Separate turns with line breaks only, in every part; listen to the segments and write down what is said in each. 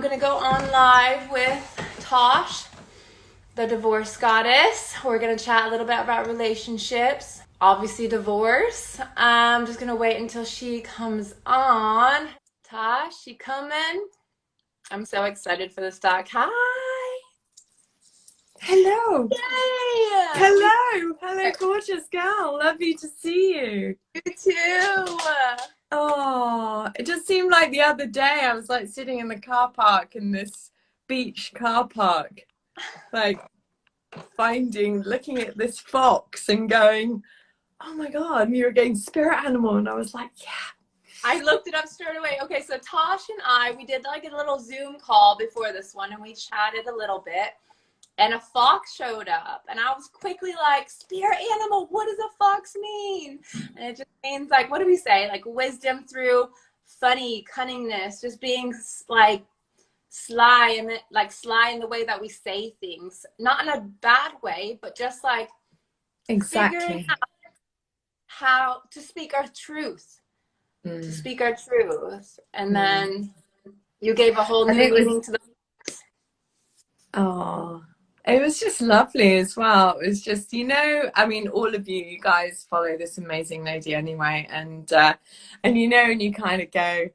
gonna go on live with Tosh, the divorce goddess. We're gonna chat a little bit about relationships, obviously divorce. I'm just gonna wait until she comes on. Tosh, you coming? I'm so excited for this talk. Hi.
Hello.
Yay!
Hello, gorgeous girl. Lovely to see you.
You too.
Oh, it just seemed like the other day I was like sitting in the car park in this beach car park, like looking at this fox and going, oh my God, and you were getting spirit animal. And I was like, yeah.
I looked it up straight away. Okay, so Tosh and we did like a little Zoom call before this one and we chatted a little bit. And a fox showed up, and I was quickly like, spirit animal, what does a fox mean? And it just means, like, what do we say? Like, wisdom through funny, cunningness, just being like sly, and like sly in the way that we say things. Not in a bad way, but just like figuring
Exactly.
out how to speak our truth. To speak our truth. And then you gave a whole new meaning to the
Oh, it was just lovely as well. It was just, I mean, all of you guys follow this amazing lady anyway, and and you kind of go,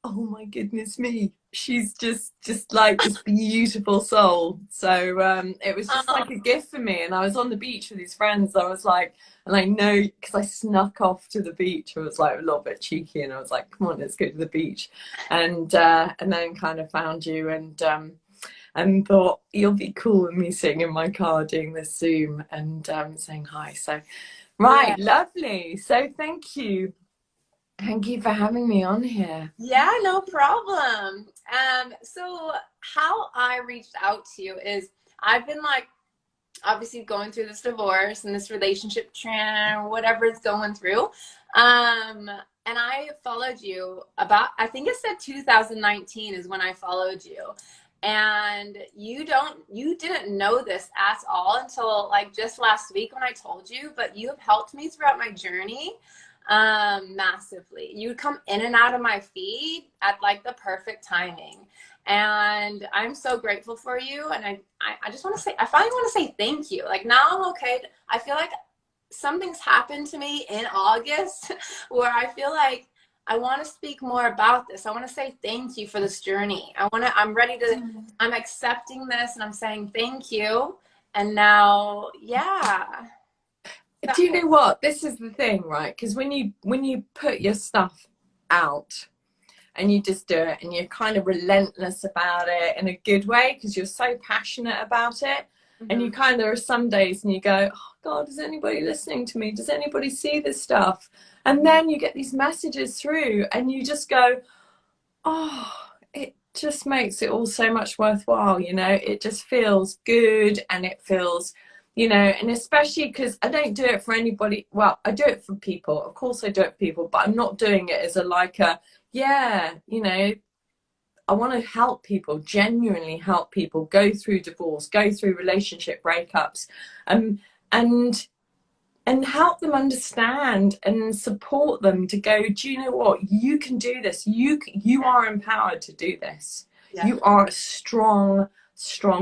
oh my goodness me, she's just like this beautiful soul. So it was just like a gift for me. And I was on the beach with these friends. I was like, and I know because I snuck off to the beach. I was like a little bit cheeky, and I was like, come on, let's go to the beach, and then kind of found you and thought you'll be cool with me sitting in my car doing this Zoom and saying hi. So, right, yeah. Lovely. So thank you. Thank you for having me on here.
Yeah, no problem. So how I reached out to you is I've been like, obviously going through this divorce and this relationship trend or whatever it's going through. And I followed you about, I think it said 2019 is when I followed you. And you didn't know this at all until like just last week when I told you, but you have helped me throughout my journey massively. You would come in and out of my feed at like the perfect timing. And I'm so grateful for you. And I just want to say, I finally want to say thank you. Like now I'm okay. I feel like something's happened to me in August where I feel like I want to speak more about this. I want to say thank you for this journey. I'm ready to, I'm accepting this and I'm saying thank you. And now, yeah.
Do you know what? This is the thing, right? Because when you put your stuff out and you just do it and you're kind of relentless about it in a good way because you're so passionate about it. And you kind of, there are some days and you go, oh God, is anybody listening to me? Does anybody see this stuff? And then you get these messages through and you just go, oh, it just makes it all so much worthwhile. It just feels good and it feels, and especially because I don't do it for anybody. Well, I do it for people. Of course I do it for people, but I'm not doing it as I want to help people, genuinely help people go through divorce, go through relationship breakups, and help them understand and support them to go, do you know what? You can do this. You are empowered to do this. Yeah. You are a strong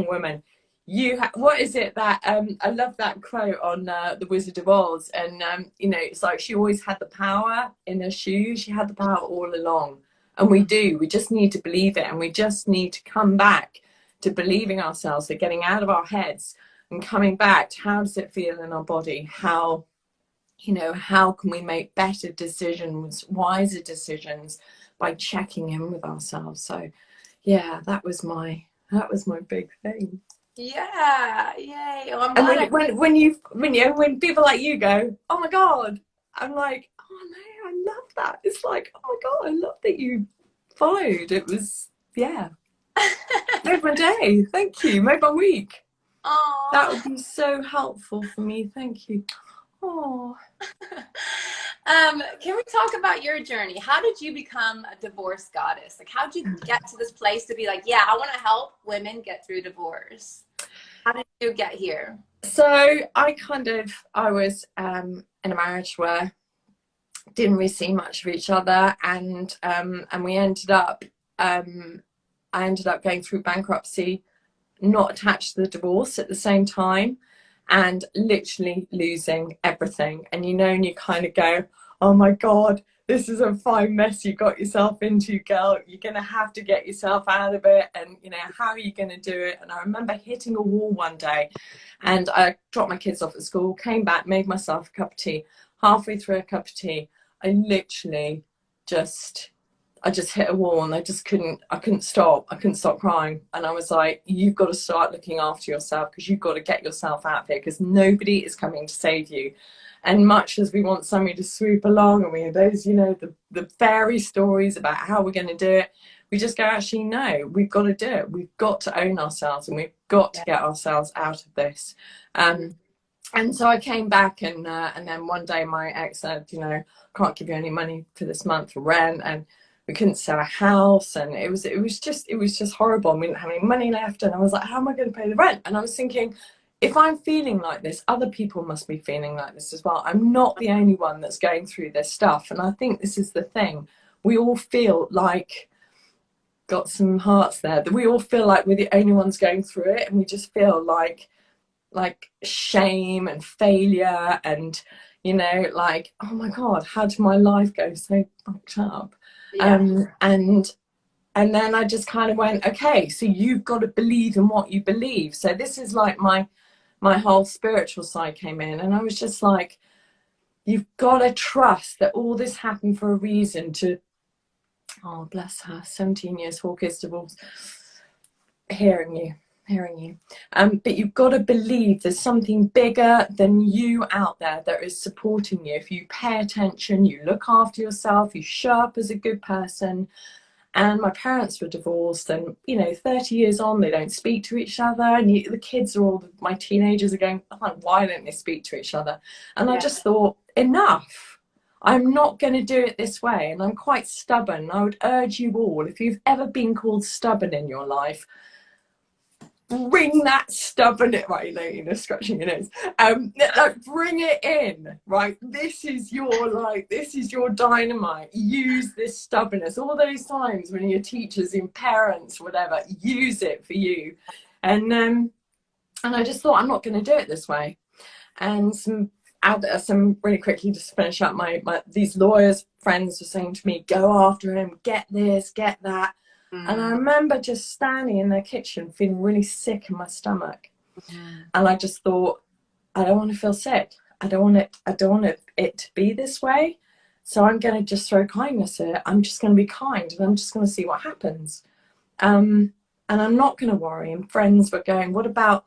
woman. What is it that, I love that quote on The Wizard of Oz. And, it's like she always had the power in her shoes. She had the power all along. And we just need to believe it. And we just need to come back to believing ourselves, so getting out of our heads and coming back to how does it feel in our body? How can we make better decisions, wiser decisions by checking in with ourselves? So yeah, that was my big thing.
Yeah, yay. Well,
and when people like you go, oh my God, I'm like, oh no, I love that. It's like, oh my God, I love that you followed. It was, yeah. Made my day. Thank you. Made my week.
Aww.
That would be so helpful for me. Thank you. Oh.
Can we talk about your journey? How did you become a divorce goddess? Like, how did you get to this place to be like, yeah, I want to help women get through divorce? How did you get here?
So I was in a marriage where didn't really see much of each other, and we ended up I ended up going through bankruptcy, not attached to the divorce at the same time, and literally losing everything. And and you kind of go, oh my God, this is a fine mess you got yourself into, girl. You're going to have to get yourself out of it. And, how are you going to do it? And I remember hitting a wall one day, and I dropped my kids off at school, came back, made myself a cup of tea. Halfway through a cup of tea, I literally I just hit a wall, and I couldn't stop crying. And I was like, you've got to start looking after yourself, because you've got to get yourself out of here, because nobody is coming to save you. And much as we want somebody to swoop along, and we have those, the fairy stories about how we're going to do it, we just go, actually, no, we've got to do it. We've got to own ourselves, and we've got to get ourselves out of this. And so I came back, and then one day my ex said, can't give you any money for this month for rent, and we couldn't sell a house, and it was just horrible, and we didn't have any money left. And I was like, how am I going to pay the rent? And I was thinking, if I'm feeling like this, other people must be feeling like this as well. I'm not the only one that's going through this stuff. And I think this is the thing. We all feel like, got some hearts there, that we all feel like we're the only ones going through it, and we just feel like shame and failure, and like, oh my God, how did my life go so fucked up? And then I just kind of went, okay, so you've got to believe in what you believe. So this is like my whole spiritual side came in, and I was just like, you've got to trust that all this happened for a reason. Oh, bless her, 17 years, 4 kids, divorce, hearing you. But you've got to believe there's something bigger than you out there that is supporting you. If you pay attention, you look after yourself, you show up as a good person. And my parents were divorced, and 30 years on, they don't speak to each other, and the kids my teenagers are going, oh, why don't they speak to each other? And I just thought, enough. I'm not going to do it this way. And I'm quite stubborn. I would urge you all, if you've ever been called stubborn in your life, bring that stubborn, right, Alaina, scratching your nose, bring it in, right? This is your dynamite. Use this stubbornness. All those times when your teachers and parents, whatever, use it for you. And I just thought, I'm not going to do it this way. And some really quickly, just to finish up, these lawyers friends were saying to me, go after him, get this, get that. And I remember just standing in their kitchen feeling really sick in my stomach. And I just thought, I don't want to feel sick. I don't want it to be this way. So I'm going to just throw kindness at it. I'm just going to be kind, and I'm just going to see what happens. And I'm not going to worry. And friends were going, what about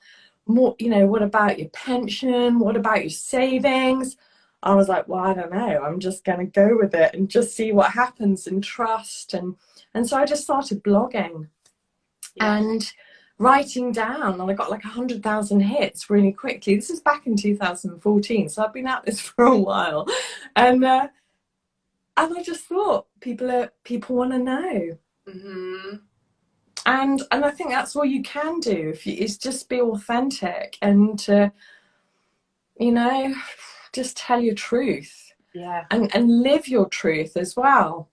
what about your pension? What about your savings? I was like, well, I don't know. I'm just going to go with it and just see what happens, and trust. And so I just started blogging and writing down, and I got like 100,000 hits really quickly. This is back in 2014, so I've been at this for a while. And I just thought, people want to know. And I think that's all you can do, is just be authentic, and just tell your truth. And live your truth as well.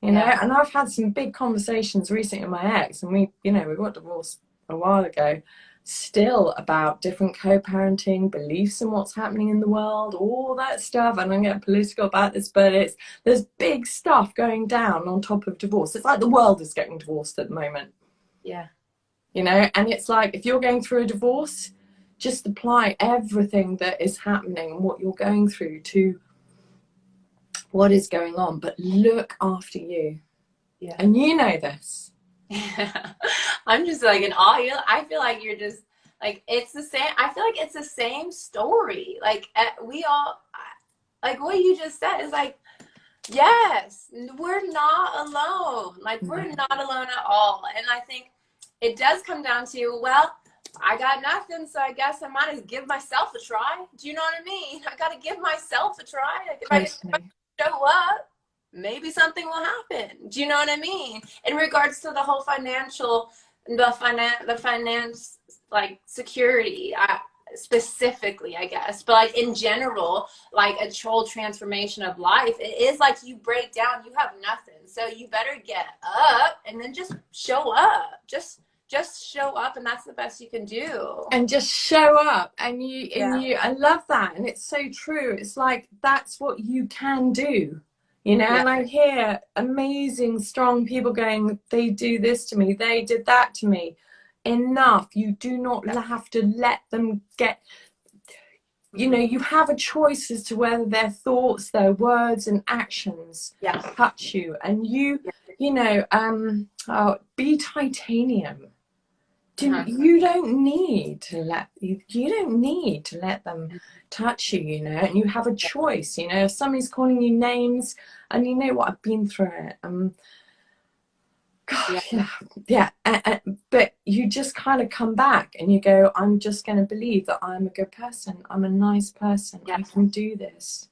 And I've had some big conversations recently with my ex, and we got divorced a while ago, still about different co-parenting beliefs and what's happening in the world, all that stuff. And I'm getting political about this, but there's big stuff going down on top of divorce. It's like the world is getting divorced at the moment. And it's like, if you're going through a divorce, just apply everything that is happening and what you're going through to what is going on, but look after you. And this.
I'm just like in awe. I feel like you're just like, it's the same. I feel like it's the same story. Like we all, like what you just said is like, yes, we're not alone. Like we're not alone at all. And I think it does come down to, well, I got nothing, so I guess I might as give myself a try. Do you know what I mean? I got to give myself a try. Like if I show up, maybe something will happen. Do you know what I mean? In regards to the whole finance, like security. specifically, I guess, but like in general, like a whole transformation of life, it is like you break down, you have nothing. So you better get up and then just show up. Just show up, and that's the best you can do.
And just show up, and I love that, and it's so true. It's like, that's what you can do, you know. And I hear amazing strong people going, they do this to me, they did that to me. Enough. You do not have to let them get, you know, you have a choice as to whether their thoughts, their words and actions touch you. And you know, be titanium. You don't need to let them touch you, you know. And you have a choice, you know. If somebody's calling you names, and you know what, I've been through it. But you just kind of come back and you go, I'm just going to believe that I'm a good person. I'm a nice person. I can do this.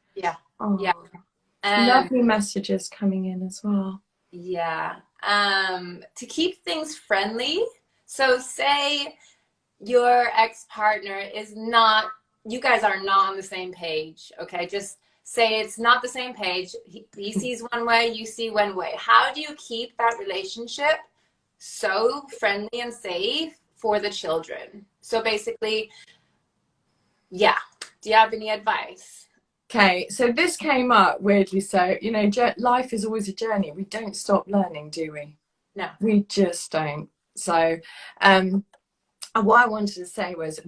Lovely messages coming in as well.
To keep things friendly. So say your ex-partner is not, you guys are not on the same page, okay? Just say it's not the same page. He sees one way, you see one way. How do you keep that relationship so friendly and safe for the children? So basically, do you have any advice?
Okay, so this came up weirdly. So, you know, life is always a journey. We don't stop learning, do we?
No.
We just don't. So what I wanted to say was,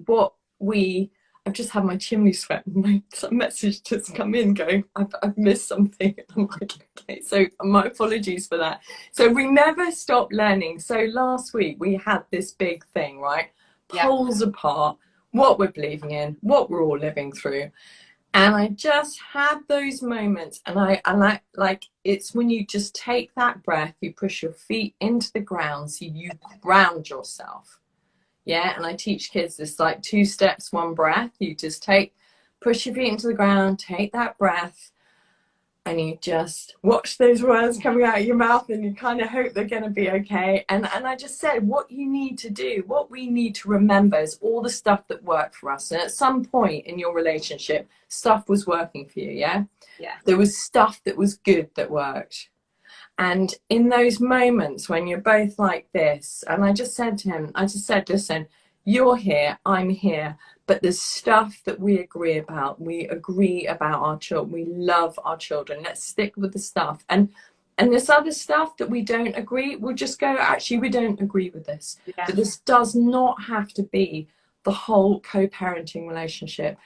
I've just had my chimney swept, and some message just come in going, I've missed something. And I'm like, okay, so my apologies for that. So we never stop learning. So last week we had this big thing, right? Poles apart, what we're believing in, what we're all living through. And I just had those moments, and I like it's when you just take that breath, you push your feet into the ground, so you ground yourself. And I teach kids this, like 2 steps, 1 breath. You just push your feet into the ground, take that breath, and you just watch those words coming out of your mouth, and you kind of hope they're going to be okay. And I just said, what you need to do, what we need to remember is all the stuff that worked for us. And at some point in your relationship, stuff was working for you, there was stuff that was good that worked. And in those moments when you're both like this, and I just said to him, listen, you're here, I'm here, but there's stuff that we agree about. We agree about our children. We love our children. Let's stick with the stuff. And this other stuff that we don't agree, we'll just go, actually, we don't agree with this. But this does not have to be the whole co-parenting relationship.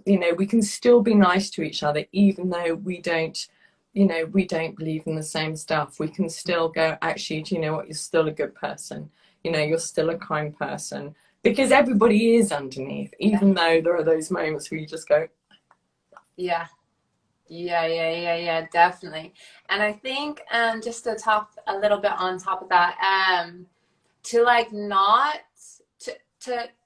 You know, we can still be nice to each other, even though we don't believe in the same stuff. We can still go, actually, do you know what? You're still a good person. You know, you're still a kind person. Because everybody is underneath, even though there are those moments where you just go,
definitely. And I think just to talk a little bit on top of that, to like not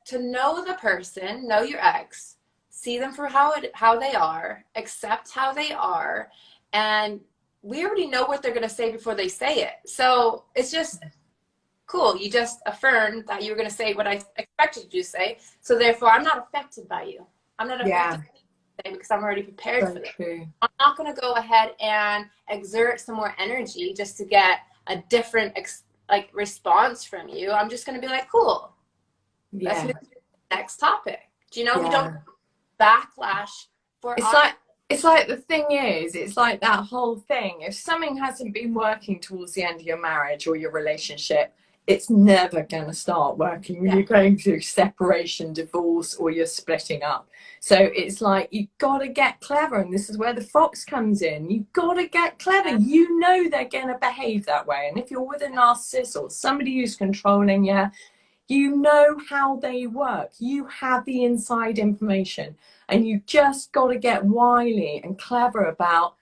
to know the person, know your ex, see them for how they are, accept how they are, and we already know what they're going to say before they say it. So it's just cool. You just affirmed that you were going to say what I expected you to say. So therefore, I'm not affected by you. I'm not affected because I'm already prepared for it. I'm not going to go ahead and exert some more energy just to get a different response from you. I'm just going to be like, cool. Let's move to the next topic. Do you know, we don't backlash for
It's like the thing is, it's like that whole thing. If something hasn't been working towards the end of your marriage or your relationship, it's never going to start working when you're going through separation, divorce, or you're splitting up. So it's like, you've got to get clever. And this is where the fox comes in. You've got to get clever. You know they're going to behave that way. And if you're with a narcissist or somebody who's controlling you, you know how they work. You have the inside information. And you just got to get wily and clever about,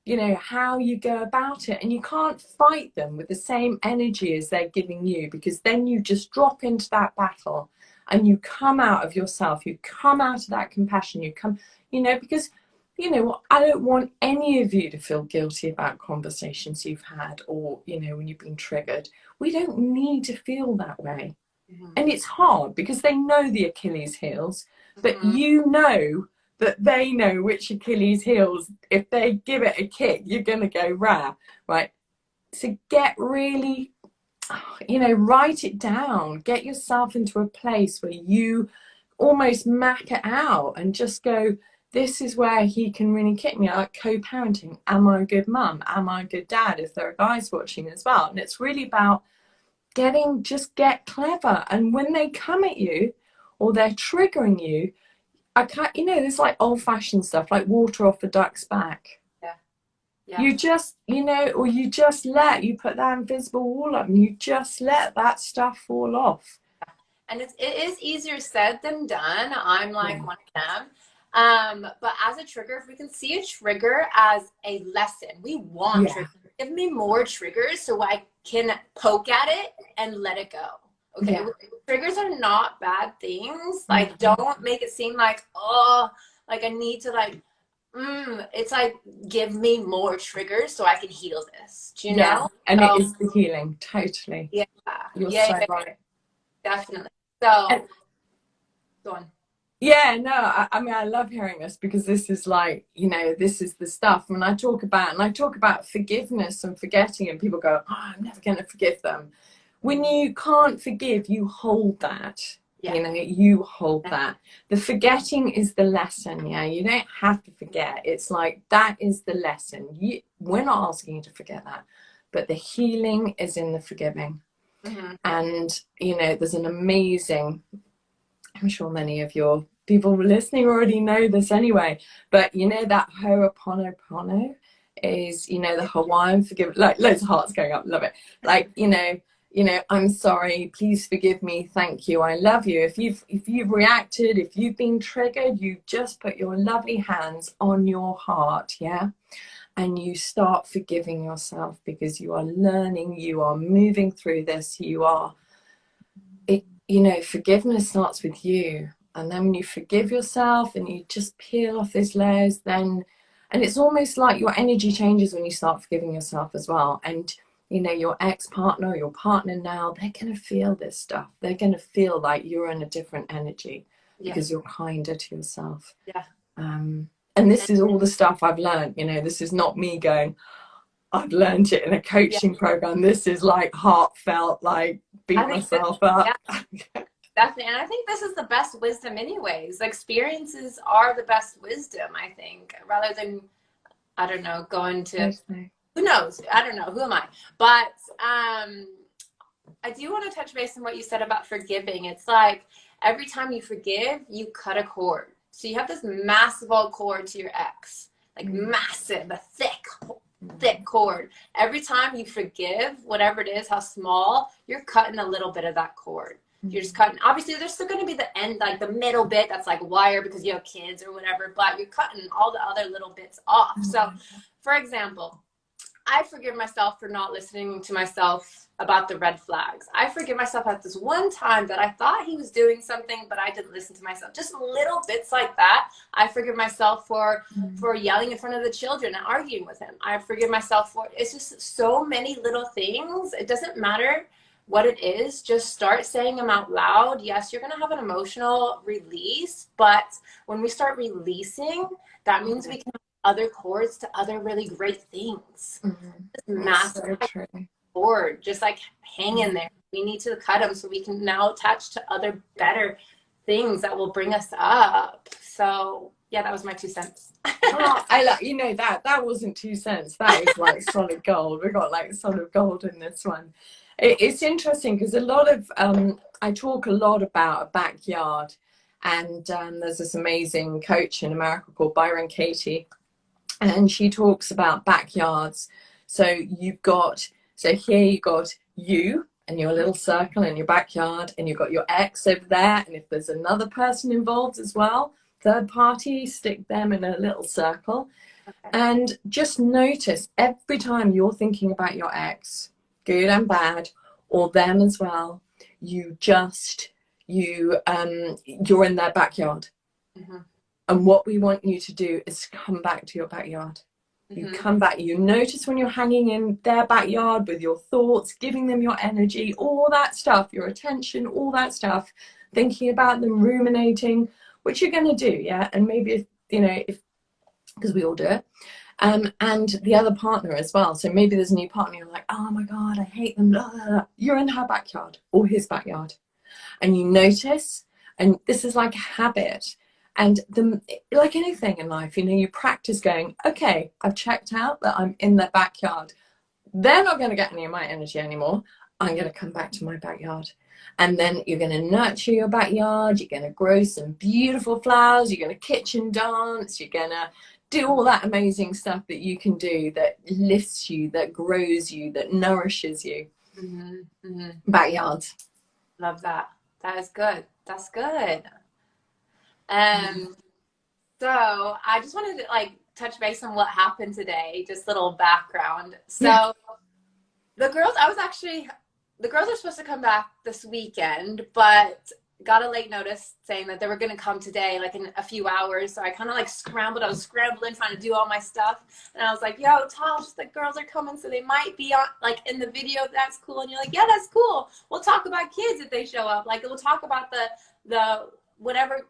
you know, how you go about it. And you can't fight them with the same energy as they're giving you, because then you just drop into that battle and you come out of yourself. You come out of that compassion. You come, you know, because, you know what, I don't want any of you to feel guilty about conversations you've had or, you know, when you've been triggered. We don't need to feel that way. And it's hard because they know the Achilles heels. but you know that they know which Achilles heels. If they give it a kick, you're going to go rah, right? So get really, you know, write it down. Get yourself into a place where you almost map it out and just go, this is where he can really kick me. Like co-parenting. Am I a good mum? Am I a good dad? If there are guys watching as well. And it's really about just get clever. And when they come at you or they're triggering you, I can't, you know, there's like old fashioned stuff like water off a duck's back.
Yeah. Yeah.
You just, you know, or you just you put that invisible wall up and you just let that stuff fall off.
And it is easier said than done. I'm like one of them. But as a trigger, if we can see a trigger as a lesson, we want triggers. Give me more triggers so I can poke at it and let it go. Okay, triggers are not bad things. Like, don't make it seem like, oh, like I need to like, it's like, give me more triggers so I can heal this. Do you know?
And so, it is the healing, totally.
Yeah.
You're so right.
Definitely. So, go on.
Yeah, no, I mean, I love hearing this because this is like, you know, this is the stuff when I talk about forgiveness and forgetting, and people go, oh, I'm never going to forgive them. When you can't forgive, you hold that. You know, you hold that. The forgetting is the lesson. You don't have to forget. It's like, that is the lesson. We're not asking you to forget that, but the healing is in the forgiving. And, you know, there's an amazing, I'm sure many of your people listening already know this anyway, but you know that Ho'oponopono is, you know, the Hawaiian forgive, like loads of hearts going up, love it. Like, you know, I'm sorry, please forgive me, thank you, I love you. If you've reacted, if you've been triggered, you just put your lovely hands on your heart, and you start forgiving yourself, because you are learning, you are moving through this, you know, forgiveness starts with you. And then when you forgive yourself and you just peel off those layers, and it's almost like your energy changes when you start forgiving yourself as well. And, you know, your ex-partner, your partner now, they're going to feel this stuff. They're going to feel like you're in a different energy because you're kinder to yourself. And this is all the stuff I've learned, you know, this is not me going, I've learned it in a coaching program. This is like heartfelt, like beat myself up.
Definitely. And I think this is the best wisdom anyways. Experiences are the best wisdom, I think, rather than, I don't know, going to, who knows? I don't know. Who am I? But I do want to touch base on what you said about forgiving. It's like every time you forgive, you cut a cord. So you have this massive old cord to your ex, like massive, a thick cord. Every time you forgive, whatever it is, how small, you're cutting a little bit of that cord. You're just cutting. Obviously, there's still going to be the end, like the middle bit that's like wire because you have kids or whatever, but you're cutting all the other little bits off. So, for example, I forgive myself for not listening to myself about the red flags. I forgive myself at this one time that I thought he was doing something, but I didn't listen to myself. Just little bits like that. I forgive myself for yelling in front of the children and arguing with him. I forgive myself for, it's just so many little things. It doesn't matter what it is, just start saying them out loud. Yes, you're going to have an emotional release, but when we start releasing, that means we can have other cords to other really great things. Massive cord, just like hang in there. We need to cut them so we can now attach to other better things that will bring us up. So yeah, that was my 2 cents.
I like, you know, that wasn't 2 cents. That is like solid gold. We got like solid gold in this one. It's interesting because a lot of I talk a lot about a backyard, and there's this amazing coach in America called Byron Katie, and she talks about backyards. So here you got you and your little circle in your backyard, and you've got your ex over there, and if there's another person involved as well, third party, stick them in a little circle. And just notice every time you're thinking about your ex, good and bad, or them as well, you're in their backyard. And what we want you to do is come back to your backyard. You come back, you notice when you're hanging in their backyard with your thoughts, giving them your energy, all that stuff, your attention, all that stuff, thinking about them, ruminating. which you're going to do, yeah. And maybe if because we all do it, and the other partner as well. So maybe there's a new partner, you're like, oh my god, I hate them, blah, blah, blah. You're in her backyard or his backyard, and you notice, and this is like a habit. And like anything in life, you practice going, okay, I've checked out that I'm in their backyard. They're not going to get any of my energy anymore. I'm going to come back to my backyard. And then you're going to nurture your backyard. You're going to grow some beautiful flowers. You're going to kitchen dance. You're going to do all that amazing stuff that you can do that lifts you, that grows you, that nourishes you. Backyards.
Love that. That is good. That's good. So I just wanted to like touch base on what happened today, just a little background. So the girls are supposed to come back this weekend, but got a late notice saying that they were going to come today, like in a few hours. So I kind of like scrambled. I was scrambling, trying to do all my stuff. And I was like, yo, Tosh, the girls are coming. So they might be on like in the video. That's cool. And you're like, yeah, that's cool. We'll talk about kids if they show up. Like we'll talk about the whatever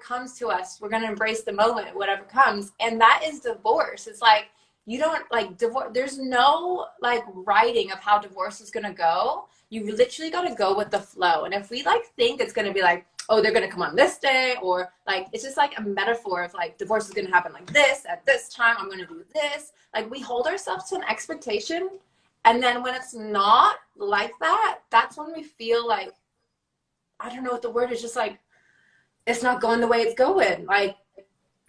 comes to us. We're going to embrace the moment, whatever comes. And that is divorce. It's like, you don't like divorce. There's no like writing of how divorce is going to go. You literally got to go with the flow. And if we like think it's going to be like, oh, they're going to come on this day, or like, it's just like a metaphor of like divorce is going to happen like this at this time. I'm going to do this. Like we hold ourselves to an expectation. And then when it's not like that, that's when we feel like, I don't know what the word is, just like, it's not going the way it's going. Like,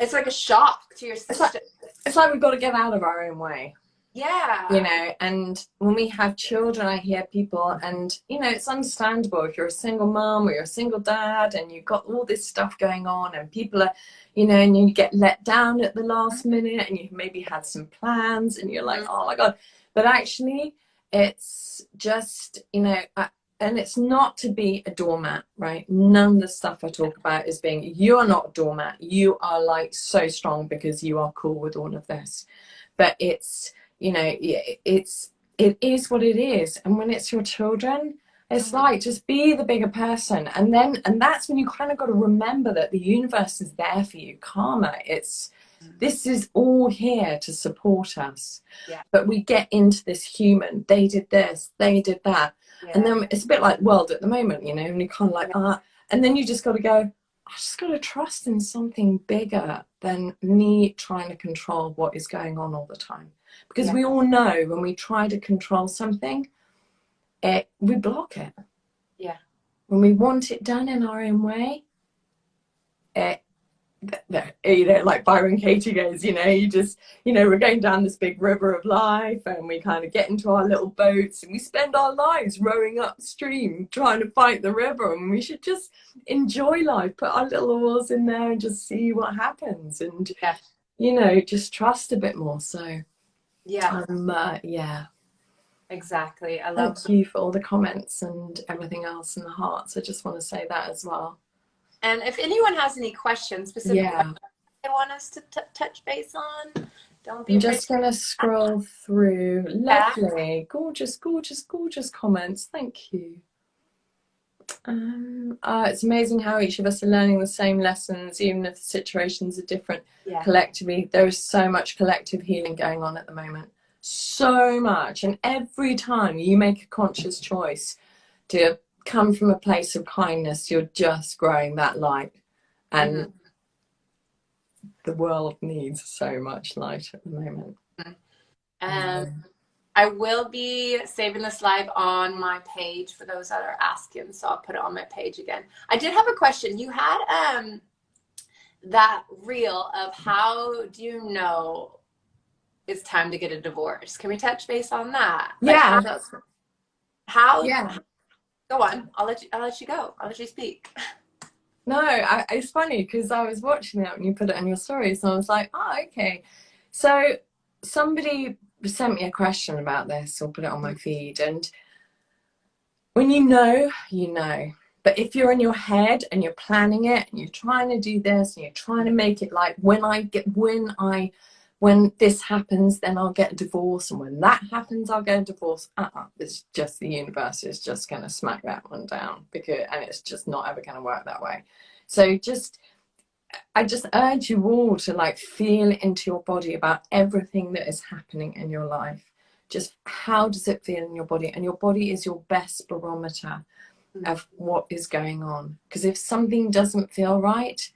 it's like a shock to your system.
It's like we've got to get out of our own way.
Yeah.
And when we have children, I hear people, and, it's understandable if you're a single mom or you're a single dad and you've got all this stuff going on and people are, and you get let down at the last minute and you've maybe had some plans and you're like, oh my God. But actually, it's just, and it's not to be a doormat, right? None of the stuff I talk about is being, you are not a doormat. You are like so strong because you are cool with all of this. But it's, it is what it is. And when it's your children, it's like, just be the bigger person. And that's when you kind of got to remember that the universe is there for you. Karma, this is all here to support us.
Yeah.
But we get into this human, they did this, they did that. Yeah. And then it's a bit like world at the moment, and you kind of like, and then you just got to go, I just got to trust in something bigger than me trying to control what is going on all the time. Because we all know when we try to control something, we block it.
Yeah.
When we want it done in our own way, like Byron Katie goes, you just, we're going down this big river of life and we kind of get into our little boats and we spend our lives rowing upstream trying to fight the river, and we should just enjoy life, put our little oars in there and just see what happens, and just trust a bit more. So
exactly. I love
thank you for all the comments and everything else and the hearts. I just want to say that as well.
And if anyone has any questions specifically they want us to touch base on, don't be
I'm just going to scroll through. Lovely. Gorgeous, gorgeous, gorgeous comments. Thank you. It's amazing how each of us are learning the same lessons, even if the situations are different. Collectively, there is so much collective healing going on at the moment. So much. And every time you make a conscious choice to come from a place of kindness, you're just growing that light. And the world needs so much light at the moment.
I will be saving this live on my page for those that are asking, so I'll put it on my page again. I did have a question. You had that reel of how do you know it's time to get a divorce? Can we touch base on that?
Yeah.
Go on. I'll let you go. I'll let you speak.
No, it's funny because I was watching that when you put it on your stories, and I was like, oh, okay. So somebody sent me a question about this, or put it on my feed, and when you know, you know. But if you're in your head and you're planning it and you're trying to do this and you're trying to make it like when this happens, then I'll get a divorce, and when that happens, I'll get a divorce. It's just the universe is just going to smack that one down, and it's just not ever going to work that way. So just I just urge you all to like feel into your body about everything that is happening in your life. Just how does it feel in your body? And your body is your best barometer of what is going on. Because if something doesn't feel right,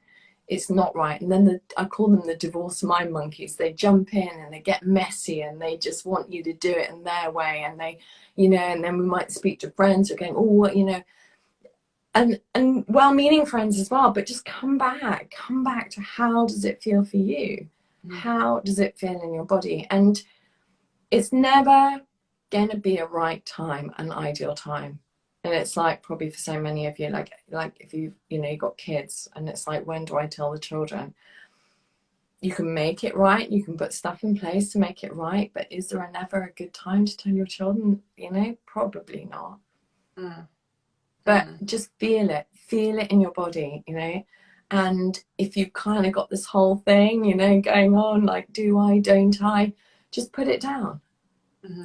it's not right. And then I call them the divorce mind monkeys. They jump in and they get messy and they just want you to do it in their way. And they, you know, and then we might speak to friends who are going, oh, what, you know, and well-meaning friends as well, but just come back to how does it feel for you? How does it feel in your body? And it's never going to be a right time, an ideal time. And it's like probably for so many of you, like if you know, you've got kids and it's like, when do I tell the children? You can make it right, you can put stuff in place to make it right, but is there never a good time to tell your children? You know, probably not. But just feel it in your body, you know. And if you've kind of got this whole thing, you know, going on, like, do I, don't I, just put it down.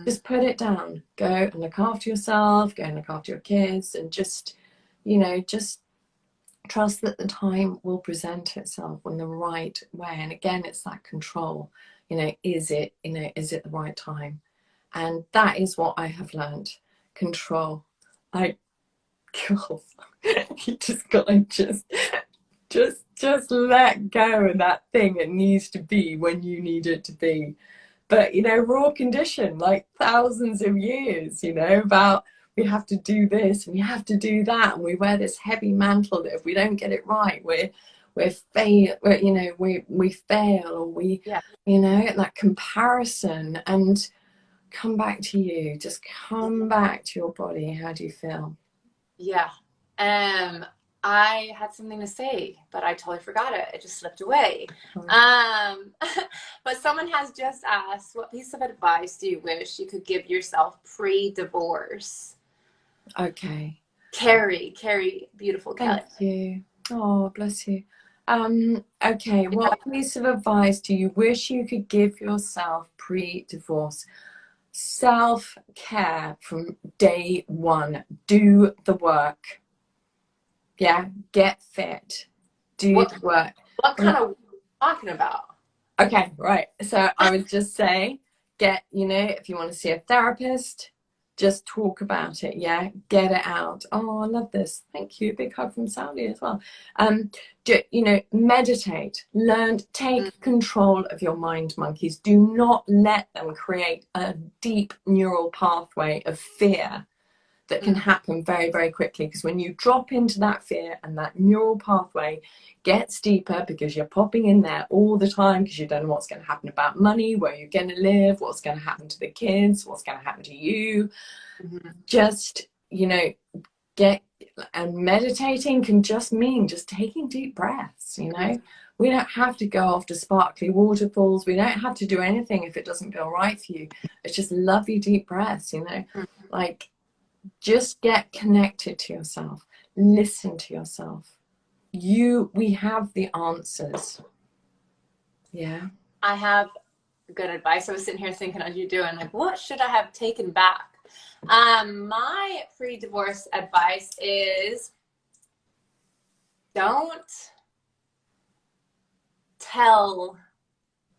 Just put it down. Go and look after yourself, go and look after your kids, and just, you know, just trust that the time will present itself in the right way. And again, it's that control, you know, is it the right time? And that is what I have learned. Control. Like, God, you just gotta just let go of that thing it needs to be when you need it to be. But, you know, we're all conditioned like thousands of years, you know, about we have to do this and we have to do that, and we wear this heavy mantle that if we don't get it right, we fail, or we, you know, that comparison. And come back to you. Just come back to your body. How do you feel?
Yeah. I had something to say, but I totally forgot it. It just slipped away. But someone has just asked, what piece of advice do you wish you could give yourself pre-divorce?
Okay.
Carrie, beautiful Kelly.
Thank you. Oh, bless you. Okay, what piece of advice do you wish you could give yourself pre-divorce? Self-care from day one. Do the work. Yeah, get fit. Do the work.
What kind of talking about?
Okay, right. So I would just say, get, you know, if you want to see a therapist, just talk about it. Yeah, get it out. Oh, I love this. Thank you. Big hug from Saudi as well. You know, meditate. Learn. Take control of your mind monkeys. Do not let them create a deep neural pathway of fear that can happen very, very quickly. Because when you drop into that fear and that neural pathway gets deeper, because you're popping in there all the time, because you don't know what's going to happen about money, where you're going to live, what's going to happen to the kids, what's going to happen to you. Just, you know, and meditating can just mean just taking deep breaths, you know. We don't have to go after sparkly waterfalls. We don't have to do anything if it doesn't feel right for you. It's just lovely deep breaths, you know. Like, just get connected to yourself. Listen to yourself. We have the answers. Yeah.
I have good advice. I was sitting here thinking as you're doing, like, what should I have taken back? My pre-divorce advice is don't tell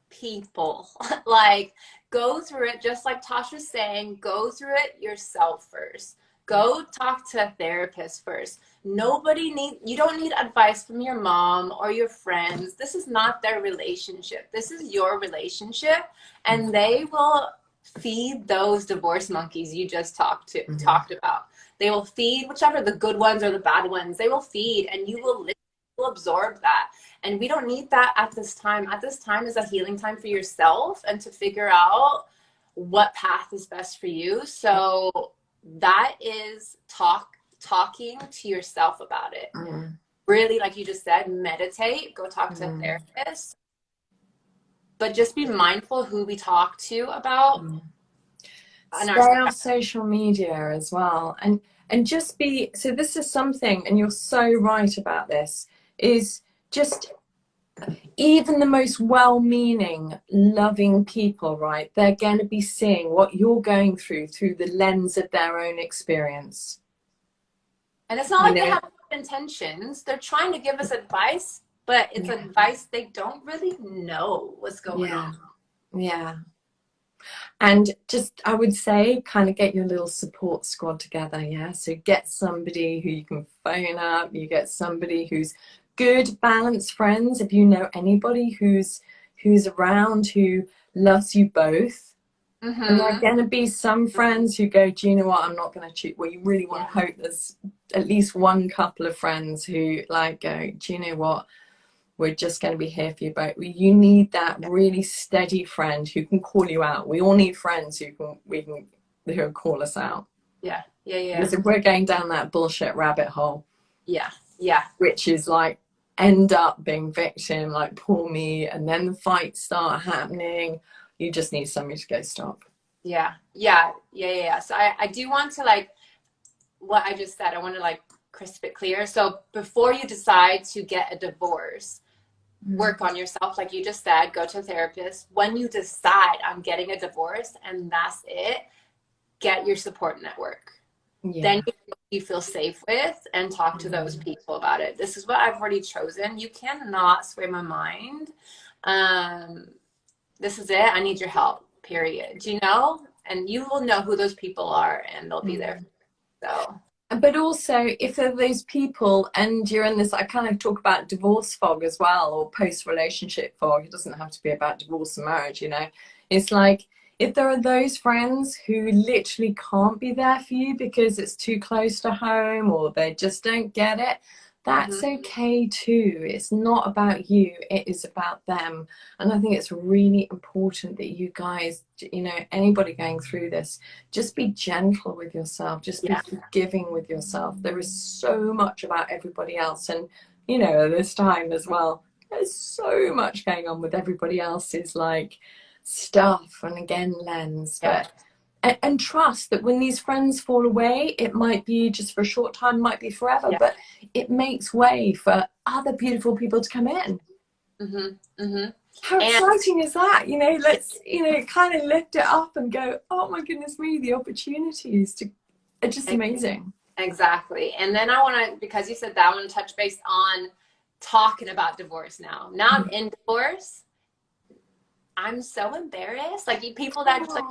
people. Like, go through it, just like Tasha's saying, go through it yourself first. Go talk to a therapist first. You don't need advice from your mom or your friends. This is not their relationship. This is your relationship, and they will feed those divorce monkeys you just talked about. They will feed whichever, the good ones or the bad ones. They will feed, and you will absorb that. And we don't need that at this time. At this time is a healing time for yourself and to figure out what path is best for you. So that is talking to yourself about it. Really, like you just said, meditate, go talk to a therapist, but just be mindful who we talk to about.
Stay off social media as well, and just be, so this is something, and you're so right about this, is just even the most well-meaning, loving people, right? They're going to be seeing what you're going through the lens of their own experience.
And it's not like they have intentions. They're trying to give us advice, but it's advice they don't really know what's going
Yeah.
on.
Yeah. And just, I would say, kind of get your little support squad together. Yeah. So get somebody who you can phone up. You get somebody who's good, balanced friends. If you know anybody who's around, who loves you both. And there are going to be some friends who go, do you know what, I'm not going to choose. Well, you really want to hope there's at least one couple of friends who like go, do you know what, we're just going to be here for you both. You need that really steady friend who can call you out. We all need friends who can call us out.
Yeah.
Because if we're going down that bullshit rabbit hole,
Yeah.
which is like end up being victim, like poor me, and then the fights start happening, you just need somebody to go stop.
Yeah. So I do want to, like, what I just said, I want to like crisp it clear. So before you decide to get a divorce, work on yourself, like you just said, go to a therapist. When you decide I'm getting a divorce and that's it, get your support network. Then you feel safe with, and talk to those people about it. This is what I've already chosen. You cannot sway my mind. This is it. I need your help, period. You know? And you will know who those people are, and they'll be there. So.
But also, if there are those people and you're in this, I kind of talk about divorce fog as well, or post-relationship fog. It doesn't have to be about divorce and marriage, you know. It's like, if there are those friends who literally can't be there for you because it's too close to home, or they just don't get it, that's okay too. It's not about you, it is about them. And I think it's really important that you guys, you know, anybody going through this, just be gentle with yourself, just be forgiving with yourself. There is so much about everybody else, and you know, this time as well, there's so much going on with everybody else's like stuff, and again, lens, but and trust that when these friends fall away, it might be just for a short time, might be forever, but it makes way for other beautiful people to come in. How exciting is that? You know, let's, you know, kind of lift it up and go, oh my goodness me, the opportunities are just amazing.
Exactly. And then I want to, because you said that, I want to touch base on talking about divorce now. Now I'm in divorce. I'm so embarrassed. Like, people that just like,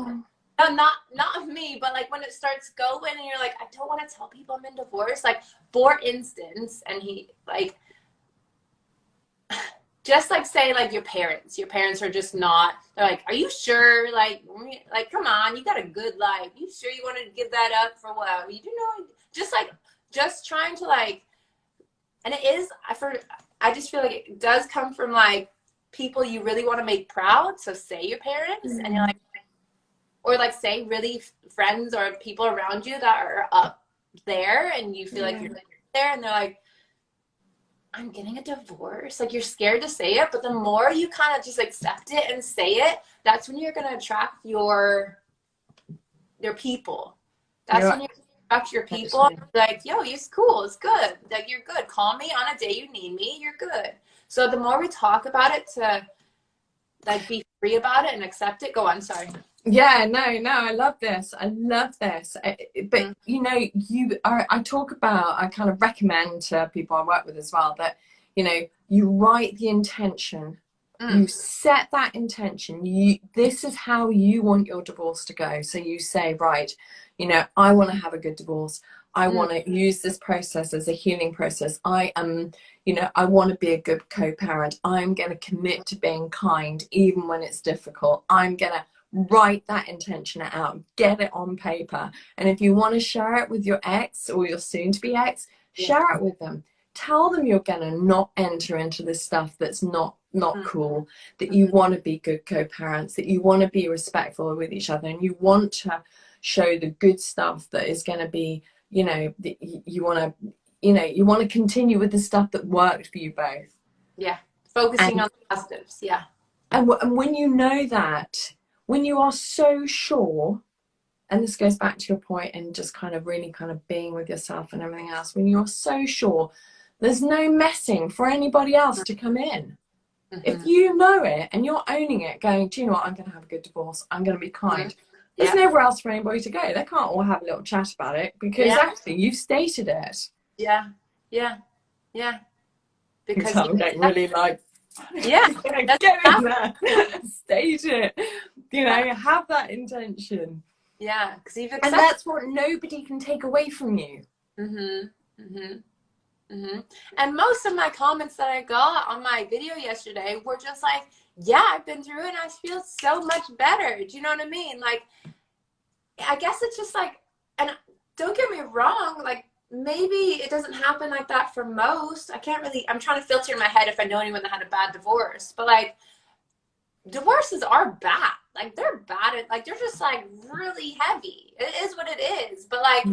no, not me, but like when it starts going and you're like, I don't want to tell people I'm in divorce. Like, for instance, and he like, just like say like your parents are just not, they're like, are you sure? Like come on, you got a good life. You sure you want to give that up for what? You know, just trying to like, and it is, I just feel like it does come from like people you really want to make proud. So say your parents, and you're like, or like say really friends or people around you that are up there, and you feel like you're there, and they're like, I'm getting a divorce. Like, you're scared to say it, but the more you kind of just accept it and say it, that's when you're going to attract your people. That's when you attract your people. Like, yo, it's cool. It's good. Like, you're good. Call me on a day you need me. You're good. So the more we talk about it, to like be free about it and accept it. Go on. Sorry.
Yeah, no, I love this. But you know, I talk about, I kind of recommend to people I work with as well that, you know, you write the intention, you set that intention, this is how you want your divorce to go. So you say, right, you know, I want to have a good divorce. I want to use this process as a healing process. I am, you know, I want to be a good co-parent. I'm going to commit to being kind even when it's difficult. I'm going to write that intention out, get it on paper. And if you want to share it with your ex or your soon-to-be ex, share it with them. Tell them you're going to not enter into this stuff that's not cool, that you want to be good co-parents, that you want to be respectful with each other, and you want to show the good stuff that is going to be, you know, you want to continue with the stuff that worked for you both.
Yeah, focusing on the positives. Yeah.
And when you know that, when you are so sure, and this goes back to your point and just kind of really kind of being with yourself and everything else, when you're so sure, there's no messing for anybody else to come in. If you know it and you're owning it, going, do you know what, I'm going to have a good divorce, I'm going to be kind. There's nowhere else for anybody to go. They can't all have a little chat about it because actually you've stated it.
Yeah. because
I'm getting really like,
yeah,
get in there, stage it, you know, have that intention.
Yeah, because you've
And
accepted.
that's what nobody can take away from you.
And most of my comments that I got on my video yesterday were just like, yeah, I've been through it and I feel so much better. Do you know what I mean? Like, I guess it's just like, and don't get me wrong, like, maybe it doesn't happen like that for most. I can't really, I'm trying to filter in my head if I know anyone that had a bad divorce, but like, divorces are bad. Like, they're bad at, like, they're just like really heavy. It is what it is. But like,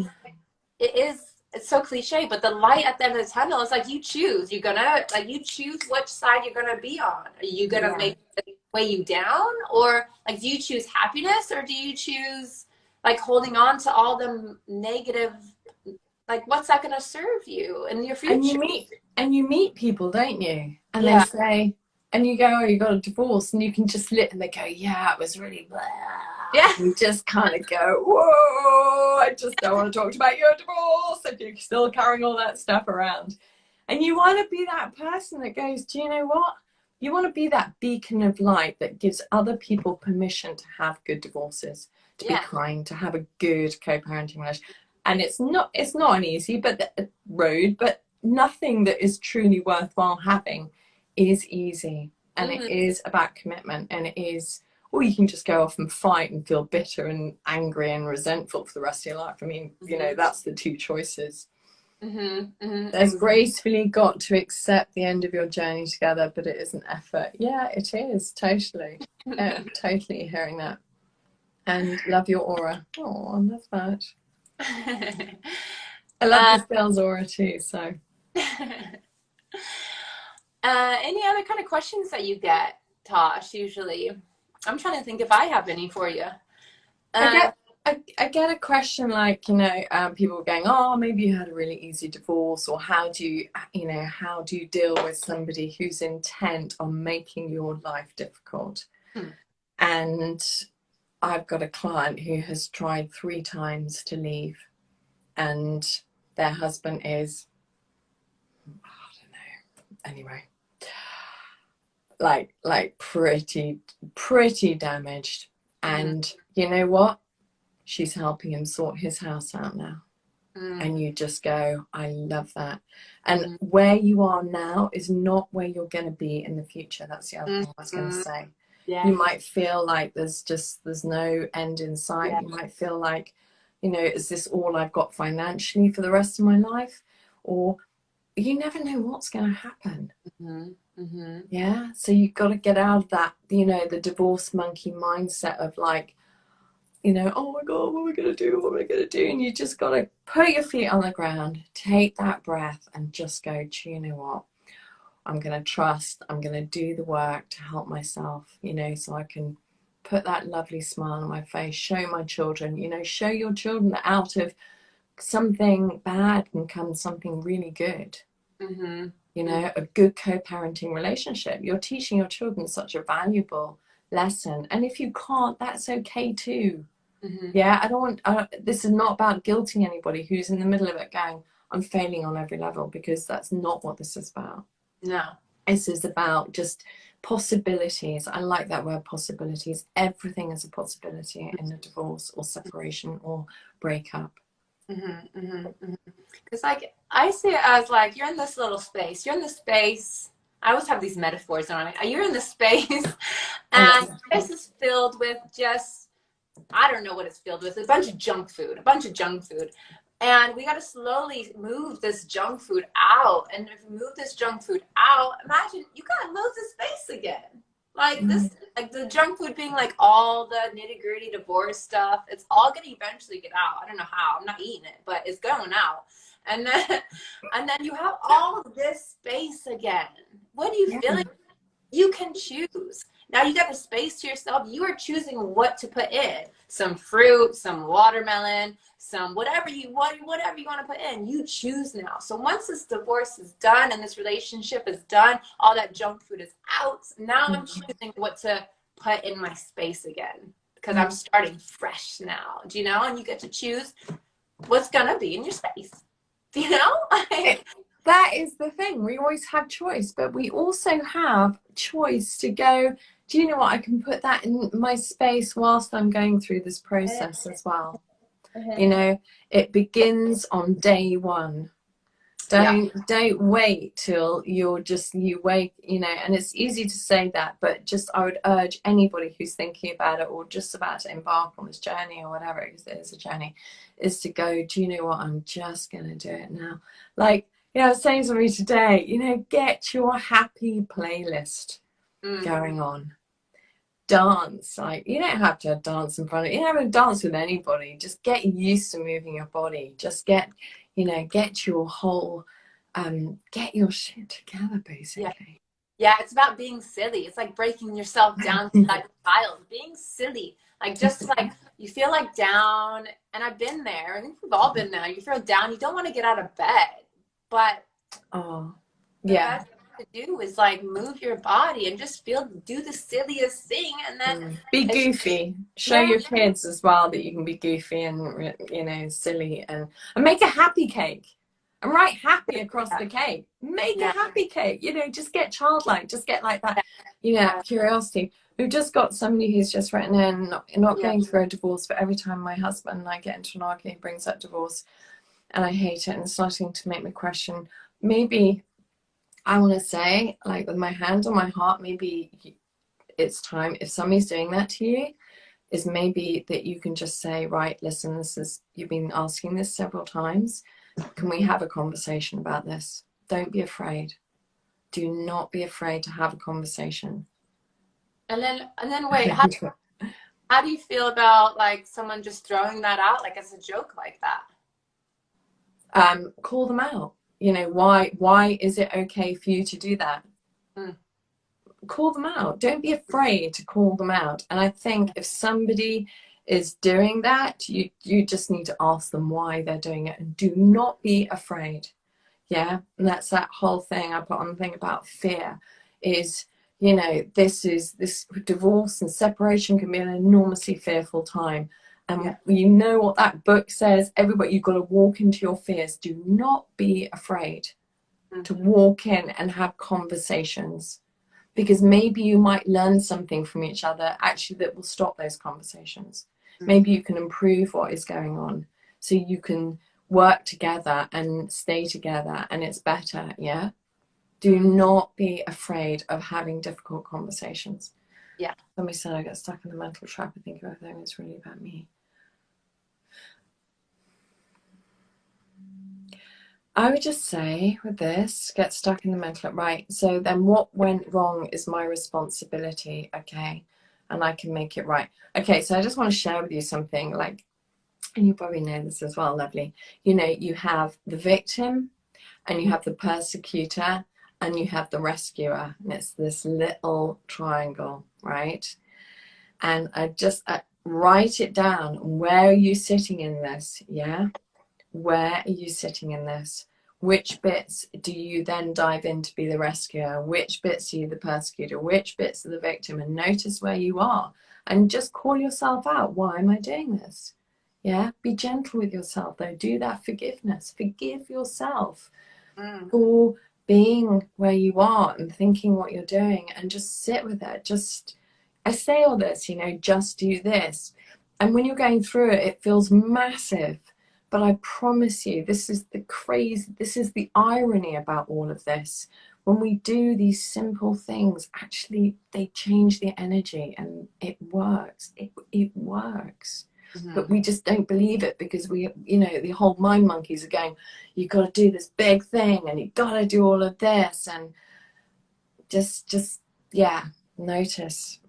it is, it's so cliche, but the light at the end of the tunnel is like, you choose. You're gonna, like, you choose which side you're gonna be on. Are you gonna make it weigh you down? Or like, do you choose happiness, or do you choose like holding on to all the negative, like, what's that gonna serve you in your future?
And you meet people, don't you? And
Yeah.
they say, and you go, oh, you got a divorce, and you can just and they go, yeah, it was really blah.
Yeah.
You just kind of go, whoa, I just don't want to talk about your divorce if you're still carrying all that stuff around. And you want to be that person that goes, do you know what? You want to be that beacon of light that gives other people permission to have good divorces, to be kind, to have a good co-parenting relationship. And it's not an easy road, but nothing that is truly worthwhile having is easy. And it is about commitment, and it is, or you can just go off and fight and feel bitter and angry and resentful for the rest of your life. I mean, you know, that's the two choices. There's gracefully got to accept the end of your journey together, but it is an effort. Yeah, it is, totally. Yeah, totally hearing that. And love your aura. Oh, I love that. I love this girl's aura too, so.
Any other kind of questions that you get, Tosh, usually? I'm trying to think if I have any for you.
I get a question like, you know, people going, oh, maybe you had a really easy divorce, or how do you deal with somebody who's intent on making your life difficult? And I've got a client who has tried 3 times to leave, and their husband is, I don't know, anyway, like pretty damaged. And you know what? She's helping him sort his house out now. And you just go, I love that. And where you are now is not where you're going to be in the future. That's the other thing I was going to say. You might feel like there's no end in sight. You might feel like, you know, is this all I've got financially for the rest of my life? Or you never know what's going to happen. Yeah. So you've got to get out of that, you know, the divorce monkey mindset of like, you know, oh my God, what am I going to do? What am I going to do? And you just got to put your feet on the ground, take that breath, and just go, do you know what? I'm going to trust. I'm going to do the work to help myself, you know, so I can put that lovely smile on my face, show my children, you know, show your children that out of something bad can come something really good. You know, a good co-parenting relationship. You're teaching your children such a valuable lesson. And if you can't, that's okay too. Yeah, I don't want, this is not about guilting anybody who's in the middle of it going, I'm failing on every level, because that's not what this is about.
No.
This is about just possibilities. I like that word, possibilities. Everything is a possibility in a divorce or separation or breakup.
Because like, I see it as like, you're in this little space. You're in the space. I always have these metaphors on it. You're in the space, and this is filled with just, I don't know what it's filled with. A bunch of junk food. And we got to slowly move this junk food out. And if we move this junk food out, imagine you got loads of space again. Like this, like the junk food being like all the nitty gritty divorce stuff. It's all going to eventually get out. I don't know how. I'm not eating it, but it's going out. And then you have all of this space again. What do you feel like? You can choose. Now you got the space to yourself. You are choosing what to put in. Some fruit, some watermelon, some whatever you want to put in. You choose now. So once this divorce is done and this relationship is done, all that junk food is out. Now I'm choosing what to put in my space again, because I'm starting fresh now. Do you know? And you get to choose what's gonna be in your space. You know?
that is the thing. We always have choice, but we also have choice to go, do you know what? I can put that in my space whilst I'm going through this process as well. You know, it begins on day one. Don't wait till you wake, you know, and it's easy to say that, but just I would urge anybody who's thinking about it or just about to embark on this journey or whatever, because it is a journey, is to go, do you know what, I'm just gonna do it now. Like, you know, I was saying to me today, you know, get your happy playlist going on. Dance, like, you don't have to dance in front of you, don't have to dance with anybody, just get used to moving your body, just get, you know, get your whole get your shit together, basically.
Yeah, it's about being silly. It's like breaking yourself down like a child, being silly, like just like you feel like down, and I've been there. I think we've all been there. You feel down, you don't want to get out of bed, but the best thing to do is like move your body and just do the silliest thing, and then
be goofy. Show your kids as well that you can be goofy and, you know, silly, and make a happy cake and write happy across the cake. Make a happy cake, you know, just get childlike, just get like that, you know, curiosity. We've just got somebody who's just written in, not going through a divorce, but every time my husband and I get into an argument, he brings up divorce, and I hate it, and it's starting to make me question, maybe I want to say, like, with my hand on my heart, maybe it's time, if somebody's doing that to you, is maybe that you can just say, right, listen, this is, you've been asking this several times. Can we have a conversation about this? Don't be afraid. Do not be afraid to have a conversation.
And then wait, how do you feel about like someone just throwing that out like as a joke like
that? Call them out. You know, why is it okay for you to do that? Call them out. Don't be afraid to call them out. And I think if somebody is doing that, you just need to ask them why they're doing it, and do not be afraid. Yeah, and that's that whole thing I put on the thing about fear is, you know, this divorce and separation can be an enormously fearful time. And you know what that book says, everybody, you've got to walk into your fears. Do not be afraid to walk in and have conversations, because maybe you might learn something from each other actually that will stop those conversations. Maybe you can improve what is going on so you can work together and stay together, and it's better. Do not be afraid of having difficult conversations. Somebody said I get stuck in the mental trap. I think everything is really about me. I would just say with this, get stuck in the mental, right? So then what went wrong is my responsibility, okay? And I can make it right. Okay, so I just want to share with you something, like, and you probably know this as well, lovely. You know, you have the victim, and you have the persecutor, and you have the rescuer. And it's this little triangle, right? And I just write it down. Where are you sitting in this? Yeah? Where are you sitting in this? Which bits do you then dive in to be the rescuer? Which bits are you the persecutor? Which bits are the victim? And notice where you are. And just call yourself out. Why am I doing this? Yeah, be gentle with yourself though. Do that forgiveness. Forgive yourself for being where you are and thinking what you're doing, and just sit with it. Just, I say all this, you know, just do this. And when you're going through it, it feels massive. But I promise you, this is the irony about all of this. When we do these simple things, actually, they change the energy, and it works. It works. But we just don't believe it, because we, you know, the whole mind monkeys are going, you've got to do this big thing, and you've got to do all of this. And just notice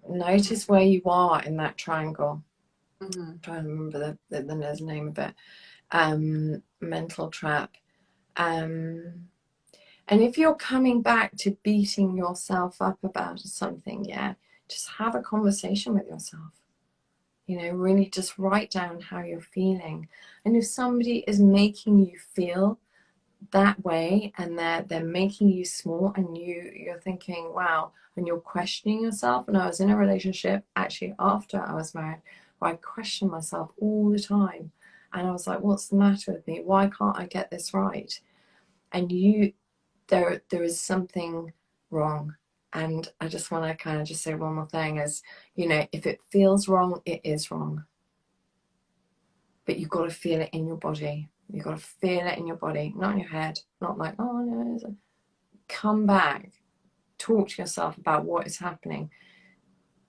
where you are in that triangle. I'm trying to remember the name of it. Mental trap. And if you're coming back to beating yourself up about something, just have a conversation with yourself. You know, really just write down how you're feeling. And if somebody is making you feel that way, and they're making you small, and you're thinking, wow, and you're questioning yourself. And I was in a relationship actually after I was married where I questioned myself all the time. And I was like, what's the matter with me? Why can't I get this right? And there is something wrong. And I just want to kind of just say one more thing is, you know, if it feels wrong, it is wrong. But you've got to feel it in your body. You've got to feel it in your body, not in your head. Not like, oh no. Come back. Talk to yourself about what is happening.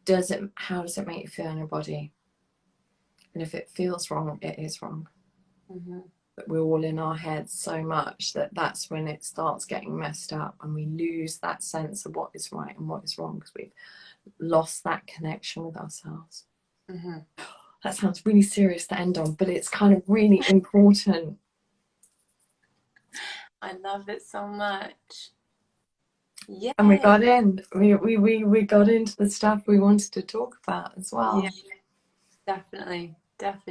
How does it make you feel in your body? And if it feels wrong, it is wrong.
Mm-hmm.
But we're all in our heads so much that that's when it starts getting messed up, and we lose that sense of what is right and what is wrong, because we've lost that connection with ourselves.
Mm-hmm.
That sounds really serious to end on, but it's kind of really important.
I love it so much. Yeah.
And we got into the stuff we wanted to talk about as well.
Yeah, definitely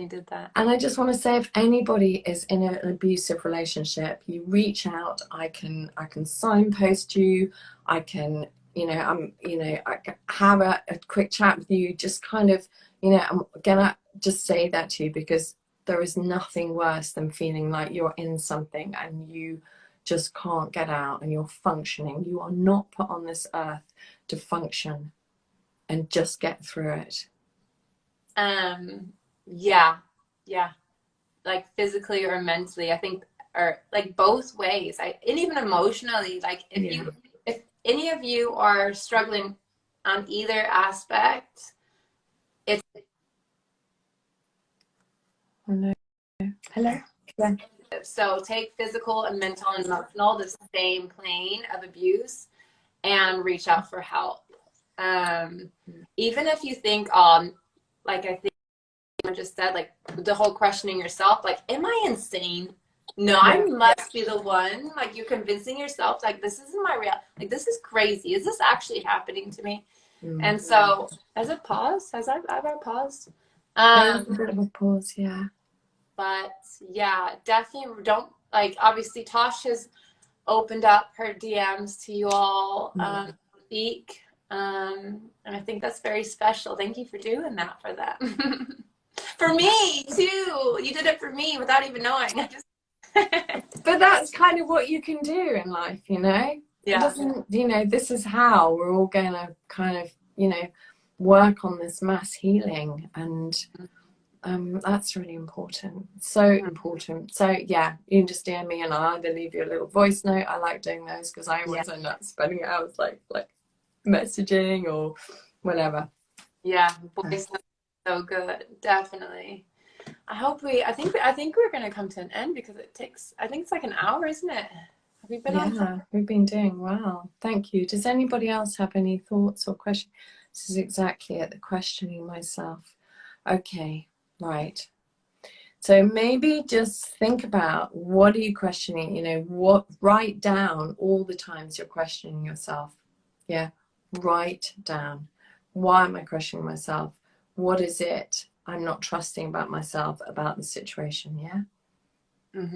did that.
And I just want to say, if anybody is in an abusive relationship, you reach out. I can signpost you. I can, I can have a quick chat with you. Just kind of, I'm gonna just say that to you, because there is nothing worse than feeling like you're in something and you just can't get out, and you're functioning. You are not put on this earth to function and just get through it.
Yeah, like physically or mentally, I think, or like both ways. And even emotionally, like if any of you are struggling on either aspect, it's
Hello. Yeah.
so take physical and mental and emotional, the same plane of abuse, and reach out for help. Even if you think, like I think I just said, like the whole questioning yourself, like, am I insane? No, I must be the one. Like, you're convincing yourself, like, this isn't my real, like, this is crazy. Is this actually happening to me? And so, as a pause, I've paused.
There's a bit of a pause, yeah.
But yeah, definitely don't, like, obviously Tosh has opened up her DMs to you all, speak. And I think that's very special. Thank you for doing that for them. For me too. You did it for me without even knowing.
But that's kind of what you can do in life, Yeah. It doesn't, this is how we're all going to kind of, work on this mass healing. And that's really important. So important. So yeah, you can just DM me and I'll either leave you a little voice note. I like doing those because I always end up spending it out like messaging or whatever.
Yeah, voice note. So good, definitely. I think we're gonna come to an end, because I think it's like an hour, isn't it? Have we been on?
We've been doing well. Thank you. Does anybody else have any thoughts or questions? This is exactly at the questioning myself. Okay, right. So maybe just think about, what are you questioning? Write down all the times you're questioning yourself. Yeah, write down. Why am I questioning myself? What is it I'm not trusting about myself, about the situation? Yeah.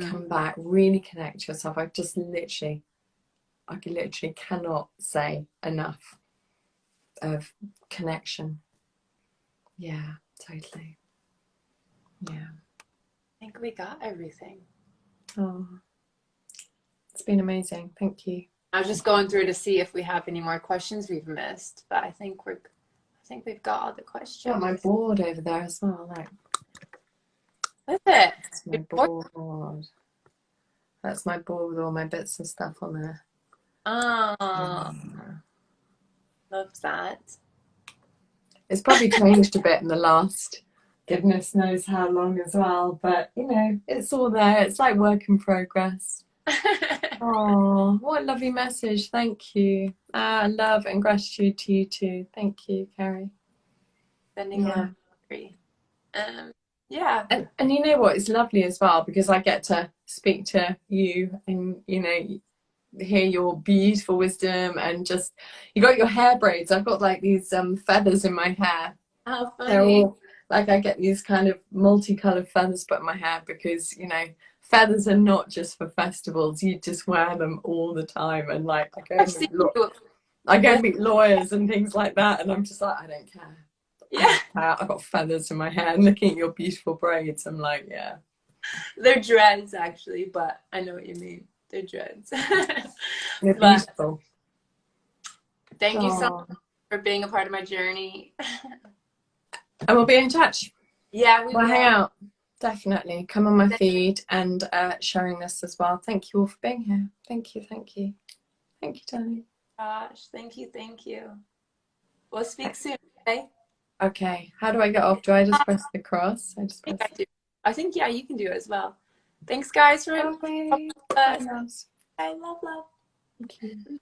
Come back, really connect to yourself. I literally cannot say enough of connection. Yeah, totally. Yeah.
I think we got everything.
Oh, it's been amazing. Thank you.
I was just going through to see if we have any more questions we've missed, but I think we've got all the questions.
Got my board over there as well. Like,
what's it?
that's my board. That's my board with all my bits and stuff on there.
Oh, love that.
It's probably changed a bit in the last, goodness knows how long as well, but it's all there. It's like work in progress. Oh, what a lovely message. Thank you. Love and gratitude to you too. Thank you, Carrie.
Sending love. Yeah.
And you know what? It's lovely as well, because I get to speak to you and, hear your beautiful wisdom, and just, you got your hair braids. I've got like these feathers in my hair.
How funny.
They're all, like, I get these kind of multicolored feathers put in my hair, because, feathers are not just for festivals. You just wear them all the time. And like, I go and meet lawyers and things like that, and I'm just like, I don't care.
Yeah.
I've got feathers in my hair, and looking at your beautiful braids, I'm like, yeah.
They're dreads actually, but I know what you mean. They're dreads.
They're
But
beautiful.
thank you so much
Oh.
for being a part of my journey.
And we'll be in touch.
Yeah, we
We'll
will.
hang out. Definitely. Come on my feed and sharing this as well. Thank you all for being here. Thank you, thank you. Thank you, darling.
Gosh, thank you, thank you. We'll speak soon, okay?
Okay. How do I get off? Do I just press the cross? I just press.
I do. I think, yeah, you can do it as well. Thanks, guys, for
Bye.
us.
Bye, loves.
I love.
Thank you.